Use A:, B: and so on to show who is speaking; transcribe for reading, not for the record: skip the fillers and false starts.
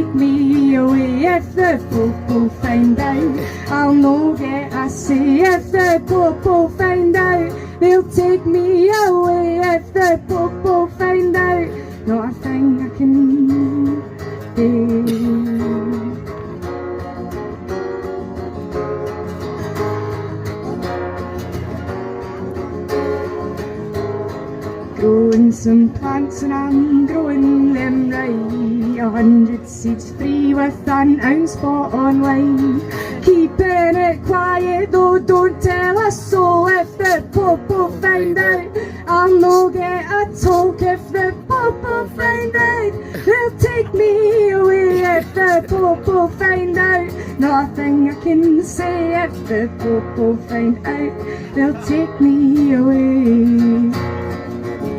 A: take me away if the Popo find out. I'll no get a say if the Popo find out. They'll take me away if the Popo find out. Not a thing I can do. Growing some plants and I'm growing them right. 100 seeds free with an ounce spot online. Keeping it quiet though, don't tell a soul if the Popo find out. I'll no get a talk if the Popo find out. They'll take me away if the Popo find out. Nothing I can say if the Popo find out. They'll take me away.